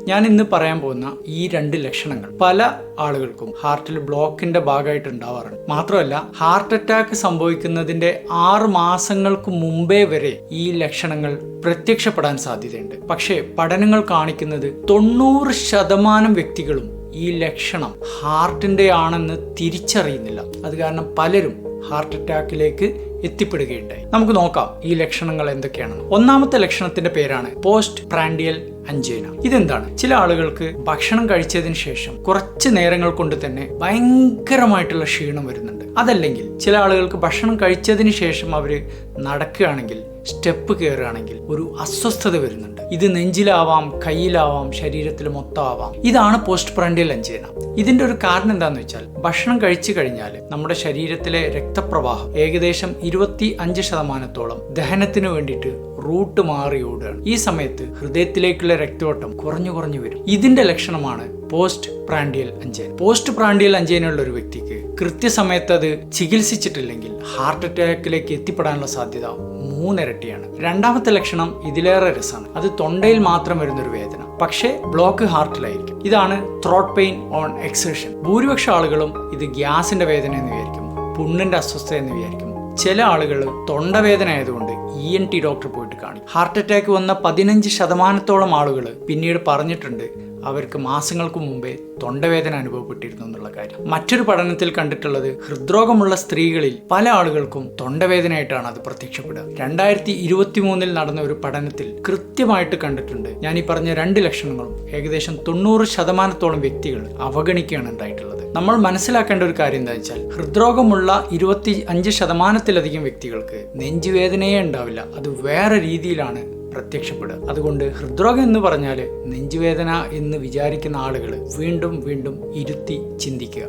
ഞാൻ ഇന്ന് പറയാൻ പോകുന്ന ഈ 2 ലക്ഷണങ്ങൾ പല ആളുകൾക്കും ഹാർട്ടിൽ ബ്ലോക്കിന്റെ ഭാഗമായിട്ട് ഉണ്ടാവാറുണ്ട്. മാത്രമല്ല ഹാർട്ട് അറ്റാക്ക് സംഭവിക്കുന്നതിന്റെ 6 മാസങ്ങൾക്ക് മുമ്പേ വരെ ഈ ലക്ഷണങ്ങൾ പ്രത്യക്ഷപ്പെടാൻ സാധ്യതയുണ്ട്. പക്ഷേ പഠനങ്ങൾ കാണിക്കുന്നത് 90% വ്യക്തികളും ഈ ലക്ഷണം ഹാർട്ടിന്റെ ആണെന്ന് തിരിച്ചറിയുന്നില്ല. അത് കാരണം പലരും ഹാർട്ട് അറ്റാക്കിലേക്ക് എത്തിപ്പെടുകയുണ്ടായി. നമുക്ക് നോക്കാം ഈ ലക്ഷണങ്ങൾ എന്തൊക്കെയാണെന്ന്. ഒന്നാമത്തെ ലക്ഷണത്തിന്റെ പേരാണ് പോസ്റ്റ് പ്രാൻഡിയൽ അഞ്ജീന. ഇതെന്താണ്? ചില ആളുകൾക്ക് ഭക്ഷണം കഴിച്ചതിന് ശേഷം കുറച്ച് നേരങ്ങൾ കൊണ്ട് തന്നെ ഭയങ്കരമായിട്ടുള്ള ക്ഷീണം വരുന്നുണ്ട്. അതല്ലെങ്കിൽ ചില ആളുകൾക്ക് ഭക്ഷണം കഴിച്ചതിന് ശേഷം അവര് നടക്കുകയാണെങ്കിൽ, സ്റ്റെപ്പ് കയറുകയാണെങ്കിൽ ഒരു അസ്വസ്ഥത വരുന്നുണ്ട്. ഇത് നെഞ്ചിലാവാം, കയ്യിലാവാം, ശരീരത്തിൽ മൊത്തം ആവാം. ഇതാണ് പോസ്റ്റ് പ്രാൻഡിയൽ അഞ്ജീന. ഇതിന്റെ ഒരു കാരണം എന്താന്ന് വെച്ചാൽ ഭക്ഷണം കഴിച്ചു കഴിഞ്ഞാൽ നമ്മുടെ ശരീരത്തിലെ രക്തപ്രവാഹം ഏകദേശം 25% ദഹനത്തിന് വേണ്ടിയിട്ട് റൂട്ട് മാറി ഓടുകയാണ്. ഈ സമയത്ത് ഹൃദയത്തിലേക്കുള്ള രക്തയോട്ടം കുറഞ്ഞു വരും. ഇതിന്റെ ലക്ഷണമാണ് പോസ്റ്റ് പ്രാൻഡിയൽ അഞ്ജീന. പോസ്റ്റ് പ്രാൻഡിയൽ അഞ്ജീനയുള്ള ഒരു വ്യക്തിക്ക് കൃത്യസമയത്ത് അത് ചികിത്സിച്ചിട്ടില്ലെങ്കിൽ ഹാർട്ട് അറ്റാക്കിലേക്ക് എത്തിപ്പെടാനുള്ള സാധ്യത 3 ഇരട്ടിയാണ്. രണ്ടാമത്തെ ലക്ഷണം ഇതിലേറെ രസമാണ്. അത് തൊണ്ടയിൽ മാത്രം വരുന്നൊരു വേദന, പക്ഷേ ബ്ലോക്ക് ഹാർട്ടിലായിരിക്കും. ഇതാണ് ത്രോട്ട് പെയിൻ ഓൺ എക്സേഷൻ. ഭൂരിപക്ഷ ആളുകളും ഇത് ഗ്യാസിന്റെ വേദന എന്ന് വിചാരിക്കും, പുണ്ണിന്റെ അസ്വസ്ഥത എന്ന് വിചാരിക്കും. ചില ആളുകൾ തൊണ്ടവേദന ആയതുകൊണ്ട് ENT ഡോക്ടർ പോയിട്ട് കാണിക്കും. ഹാർട്ട് അറ്റാക്ക് വന്ന 15% ആളുകൾ പിന്നീട് പറഞ്ഞിട്ടുണ്ട് അവർക്ക് മാസങ്ങൾക്ക് മുമ്പേ തൊണ്ടവേദന അനുഭവപ്പെട്ടിരുന്നു എന്നുള്ള കാര്യം. മറ്റൊരു പഠനത്തിൽ കണ്ടിട്ടുള്ളത് ഹൃദ്രോഗമുള്ള സ്ത്രീകളിൽ പല ആളുകൾക്കും തൊണ്ടവേദനയായിട്ടാണ് അത് പ്രത്യക്ഷപ്പെടുക. 2023 നടന്ന ഒരു പഠനത്തിൽ കൃത്യമായിട്ട് കണ്ടിട്ടുണ്ട് ഞാൻ ഈ പറഞ്ഞ 2 ലക്ഷണങ്ങളും ഏകദേശം 90% വ്യക്തികൾ അവഗണിക്കുകയാണ് ഉണ്ടായിട്ടുള്ളത്. നമ്മൾ മനസ്സിലാക്കേണ്ട ഒരു കാര്യം എന്താ വെച്ചാൽ ഹൃദ്രോഗമുള്ള 25%-ലധികം വ്യക്തികൾക്ക് നെഞ്ചുവേദനയേ ഉണ്ടാവില്ല, അത് വേറെ രീതിയിലാണ് പ്രത്യക്ഷപ്പെടുക. അതുകൊണ്ട് ഹൃദ്രോഗം എന്ന് പറഞ്ഞാൽ നെഞ്ചുവേദന എന്ന് വിചാരിക്കുന്ന ആളുകൾ വീണ്ടും ഇരുത്തി ചിന്തിക്കുക.